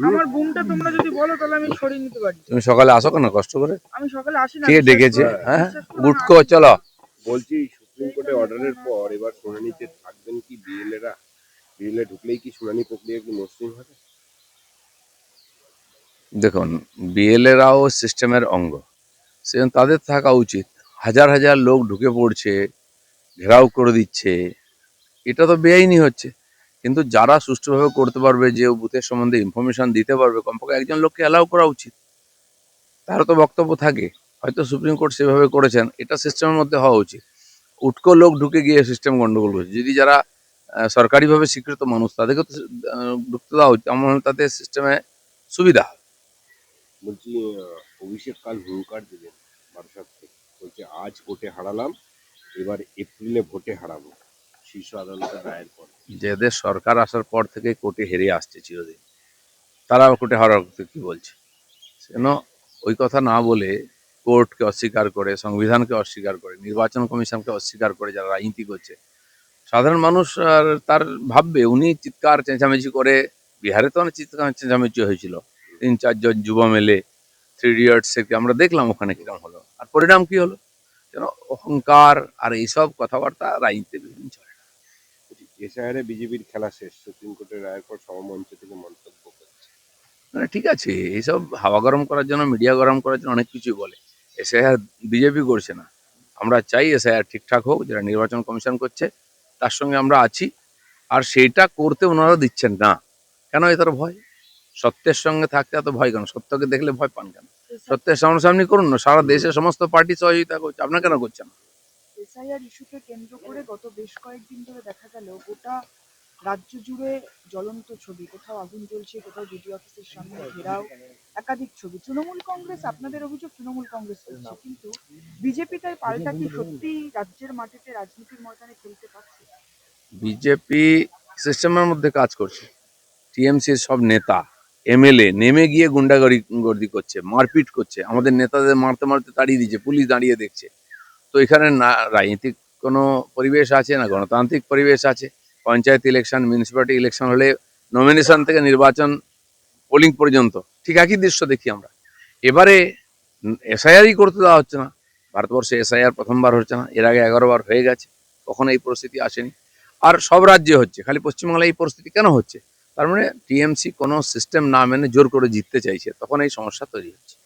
আমার ঘুমটা তোমরা যদি বলো তাহলে আমি সরিয়ে নিতে পারি। তুমি সকালে আসো কেন কষ্ট করে? আমি সকালে আসি না। কে ডেকেছে? হ্যাঁ, গুটকো চলো। বলছি সুপ্রিম কোর্টে অর্ডারের পর এবার শুনানিতে থাকবেন কি বিএলএরা? বিএলএ ঢুকলেই কি শুনানি প্রক্রিয়া কি মসৃণ হবে? দেখুন, বিএলএরাও সিস্টেমের অঙ্গ, সেজন্য তাদের থাকা উচিত। হাজার হাজার লোক ঢুকে পড়ছে, ঘেরাও করে দিচ্ছে, এটা তো বেআইনি হচ্ছে। কিন্তু যারা সুষ্ঠুভাবে করতে পারবে, যে বুথের সম্বন্ধে ইনফরমেশন দিতে পারবে, কমপক্ষে একজন লোককে অ্যালাউ করা উচিত। তারও তো বক্তব্য থাকে, হয়তো সুপ্রিম কোর্ট সেভাবে করেছেন, এটা সিস্টেমের মধ্যে হওয়া উচিত। উটকো লোক ঢুকে গিয়ে সিস্টেম গন্ডগোল করছে। যদি যারা সরকারিভাবে স্বীকৃত মানুষ, তাদেরকে তো ঢুকতে দেওয়া উচিত, আমার মনে হয় তাতে সিস্টেমে সুবিধা হয়। বলছি অভিষেক কাল হুঙ্কার দিলেন বারাসাত থেকে, বলছে আজ কোর্টে হারালাম, এবার এপ্রিলে ভোটে হারাবো শীর্ষ আদালতের রায়ের পর। যাদের সরকার আসার পর থেকে কোর্টে হেরে আসছে চিরদিন, তারা কোর্টে হারার কথা কি বলছে? কেন ওই কথা না বলে কোর্টকে অস্বীকার করে, সংবিধানকে অস্বীকার করে, নির্বাচন কমিশনকে অস্বীকার করে যারা রাজনীতি করছে, সাধারণ মানুষ আর তার ভাববে উনি চিৎকার চেঁচামেচি করে। বিহারে তো অনেক চিৎকার চেঁচামেচি হয়েছিল, 3-4 জন যুব মেলে 3 ইডিয়টসকে আমরা দেখলাম ওখানে কিরকম হলো, আর পরিণাম কি হলো? যেন অহংকার আর এইসব কথাবার্তা রাজনীতিতে বিভিন্ন চলে। এসআইআরে বিজেপির খেলা শেষ, সুপ্রিম কোর্টের রায়ের পর সভামঞ্চ থেকে মন্তব্য করছে। মানে ঠিক আছে, এইসব হাওয়া গরম করার জন্য, মিডিয়া গরম করার জন্য অনেক কিছুই বলে। এসআইআর বিজেপি করছে না, আমরা চাই এসআইআর ঠিকঠাক হোক, যেটা নির্বাচন কমিশন করছে তার সঙ্গে আমরা আছি। আর সেইটা করতে ওনারা দিচ্ছেন না কেন? এটার ভয়। সত্যের সঙ্গে থাকতে এত ভয় কেন? সত্যকে দেখলে ভয় পান কেন? সত্যের সামনাসামনি করুন না, সারা দেশে সমস্ত পার্টি সহযোগিতা করছে, আপনার কেন করছেন? এসআইআর ইস্যুকে কেন্দ্র করে গত বেশ কয়েকদিন ধরে দেখা গেল গোটা রাজ্য জুড়ে জ্বলন্ত ছবি, কোথাও আগুন জ্বলছে, কোথাও ডিডি অফিসের সামনে ঘেরাও, একাধিক ছবি। তৃণমূল কংগ্রেস, আপনাদের অভিযোগ তৃণমূল কংগ্রেস করছে, কিন্তু বিজেপি তাই পাল্টা কি সত্যি রাজ্যের মাটিতে রাজনীতির ময়দানে খেলতে পারছে? বিজেপি সিস্টেমের মধ্যে কাজ করছে। টিএমসির সব নেতা এমএলএ নেমে গিয়ে গুন্ডাগর্দি করছে, মারপিট করছে, আমাদের নেতাদের মারতে মারতে তাড়িয়ে দিচ্ছে, পুলিশ দাঁড়িয়ে দেখছে। তো এখানে না রাজনীতিক কোনো পরিবেশ আছে, না গণতান্ত্রিক পরিবেশ আছে। পঞ্চায়েত ইলেকশন, মিউনিসিপ্যালিটি ইলেকশন হলে নমিনেশন থেকে নির্বাচন, পোলিং পর্যন্ত ঠিক একই দৃশ্য দেখি আমরা। এবারে এসআইআরই করতে দেওয়া হচ্ছে না। ভারতবর্ষে এসআইআর প্রথমবার হচ্ছে না, এর আগে 11 বার হয়ে গেছে, কখনো এই পরিস্থিতি আসেনি। আর সব রাজ্যে হচ্ছে, খালি পশ্চিমবাংলায় এই পরিস্থিতি কেন হচ্ছে? তার মানে টিএমসি কোনো সিস্টেম না মেনে জোর করে জিততে চাইছে, তখন এই সমস্যা তৈরি হচ্ছে।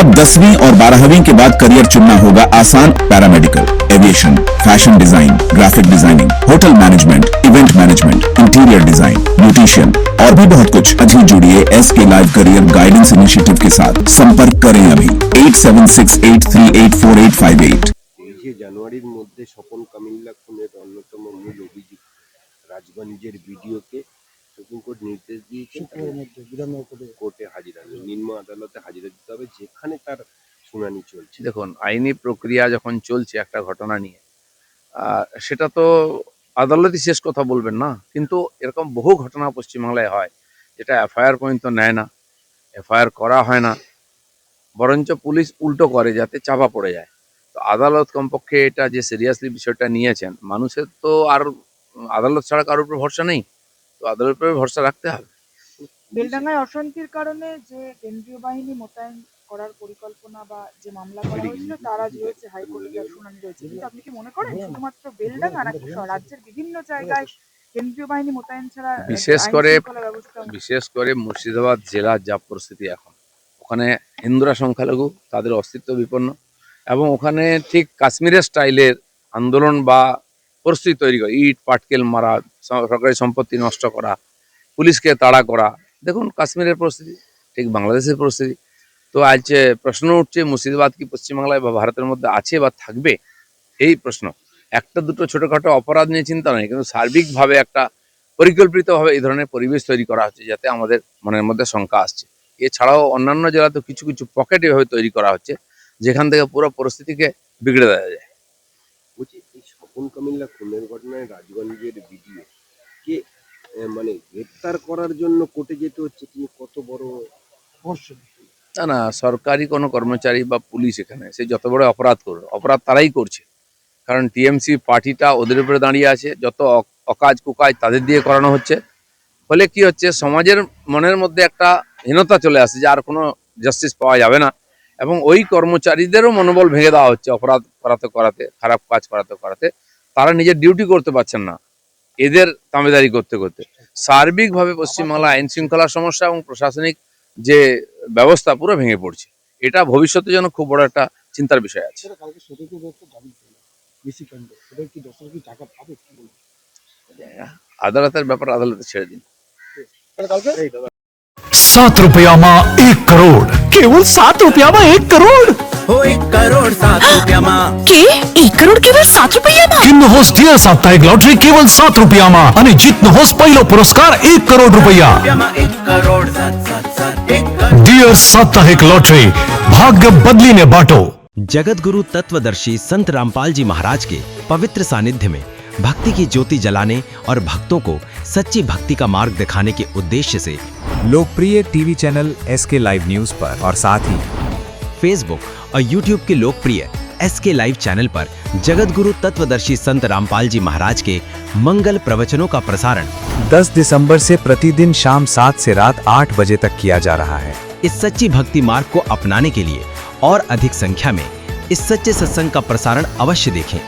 अब 10वीं और 12वीं के बाद करियर चुनना होगा आसान। Paramedical, aviation, fashion design, graphic designing, hotel management, event management, interior design, beautician और भी बहुत कुछ। अभी जुड़िए SK live career guidance initiative के साथ। संपर्क करें अभी 8768384858। 23 জানুয়ারির মধ্যে স্বপন কামিল্লা খুনের অন্যতম মূল অভিযুক্ত রাজগঞ্জের ভিডিওকে সুপ্রিম কোর্ট নির্দেশ দিয়েছে কোর্টে হাজিরা, নিম্ন আদালতে হাজিরা দিতে হবে যেখানে তার শুনানি চলছে। দেখুন, আইনি প্রক্রিয়া যখন চলছে একটা ঘটনা নিয়ে, সেটা তো আদালতই শেষ কথা বলবেন না। কিন্তু এরকম বহু ঘটনা পশ্চিমবাংলায় হয় যেটা এফআইআর পর্যন্ত নেয় না, এফআইআর করা হয় না, বরঞ্চ পুলিশ উল্টো করে যাতে চাপা পড়ে যায়। তো আদালত কমপক্ষে এটা যে সিরিয়াসলি বিষয়টা নিয়েছেন, মানুষের তো আর আদালত ছাড়া কারোর উপর ভরসা নেই, তো আদালতের উপরে ভরসা রাখতে হবে। বেলডাঙ্গায় অশান্তির কারণে যে কেন্দ্রীয় বাহিনী মোতায়েন করার পরিকল্পনা বা যে মামলা করা হয়েছিল তার আজ রয়েছে হাইকোর্টে, তার শুনানি রয়েছে, কিন্তু আপনি কি মনে করেন শুধুমাত্র বেলডাঙ্গা নাকি রাজ্যের বিভিন্ন জায়গায় কেন্দ্রীয় বাহিনী মোতায়েন ছাড়া বিশেষ করে মুর্শিদাবাদ জেলার যা পরিস্থিতি এখন, ওখানে হিন্দুরা সংখ্যালঘু, তাদের অস্তিত্ব বিপন্ন, এবং ওখানে ঠিক কাশ্মীরের স্টাইলের আন্দোলন বা পরিস্থিতি তৈরি করে, ইট পাটকেল মারা, সরকারি সম্পত্তি নষ্ট করা, পুলিশকে তাড়া করা। দেখুন কাশ্মীরের পরিস্থিতি ঠিক বাংলাদেশের পরিস্থিতি। তো আজ প্রশ্ন উঠছে মুর্শিদাবাদ কি পশ্চিমবাংলায় বা ভারতের মধ্যে আছে বা থাকবে, এই প্রশ্ন। একটা দুটো ছোটোখাটো অপরাধ নিয়ে চিন্তা নেই, কিন্তু সার্বিকভাবে একটা পরিকল্পিতভাবে এই ধরনের পরিবেশ তৈরি করা হচ্ছে যাতে আমাদের মনের মধ্যে শঙ্কা আসছে। এছাড়াও অন্যান্য জেলাতে কিছু কিছু পকেট এভাবে তৈরি করা হচ্ছে যেখান থেকে পুরো পরিস্থিতিকে বিগড়ে দেওয়া যায়। বলছি এই স্বপন কামিল্লা খুনের ঘটনায় রাজগঞ্জের ভিডিও কে মানে গ্রেপ্তার করার জন্য কোর্টে যেতে হচ্ছে, তিনি কত বড় না না, সরকারি কোনো কর্মচারী বা পুলিশ এখানে সে যত বড় অপরাধ করবে, অপরাধ তারাই করছে, কারণ টিএমসি পার্টিটা ওদের উপরে দাঁড়িয়ে আছে, যত অকাজ কুকাজ তাদের দিয়ে করানো হচ্ছে। ফলে কি হচ্ছে, সমাজের মনের মধ্যে একটা হীনতা চলে আসে যে আর কোনো জাস্টিস পাওয়া যাবে না, এবং ওই কর্মচারীদেরও মনোবল ভেঙে দেওয়া হচ্ছে অপরাধ করাতে, খারাপ কাজ করাতে। তারা নিজের ডিউটি করতে পারছেন না এদের তাবেদারি করতে করতে। সার্বিকভাবে পশ্চিমবাংলা আইন শৃঙ্খলার সমস্যা এবং প্রশাসনিক যে ব্যবস্থা পুরো ভেঙে পড়ছে। এটা ভবিষ্যতের জন্য খুব বড় একটা চিন্তার বিষয় আছে। আদালতের ব্যাপার আদালতে ছেড়ে দিন। 7 रुपया में 1 करोड़, केवल 7 रुपया में 1 करोड़। हो 1 करोड़ 7 रुपया में के 1 करोड़ केवल 7 रुपयाમાં? किन्न होस टियर साप्ताहिक लॉटरी केवल 7 रुपया में અને જીતનો હોસ પહેલો પુરસ્કાર 1 करोड़ रुपया। 1 करोड़ 7 1 करोड़। डियर साप्ताहिक लॉटरी, भाग्य बदलीने बाटो। जगत गुरु तत्वदर्शी संत रामपाल जी महाराज के पवित्र सानिध्य में भक्ति की ज्योति जलाने और भक्तों को सच्ची भक्ति का मार्ग दिखाने के उद्देश्य से लोकप्रिय TV channel SK live news पर और साथ ही फेसबुक और यूट्यूब के लोकप्रिय SK लाइव चैनल पर जगत गुरु तत्वदर्शी संत रामपाल जी महाराज के मंगल प्रवचनों का प्रसारण 10 दिसंबर से प्रतिदिन शाम 7 से रात 8 बजे तक किया जा रहा है। इस सच्ची भक्ति मार्ग को अपनाने के लिए और अधिक संख्या में इस सच्चे सत्संग का प्रसारण अवश्य देखें।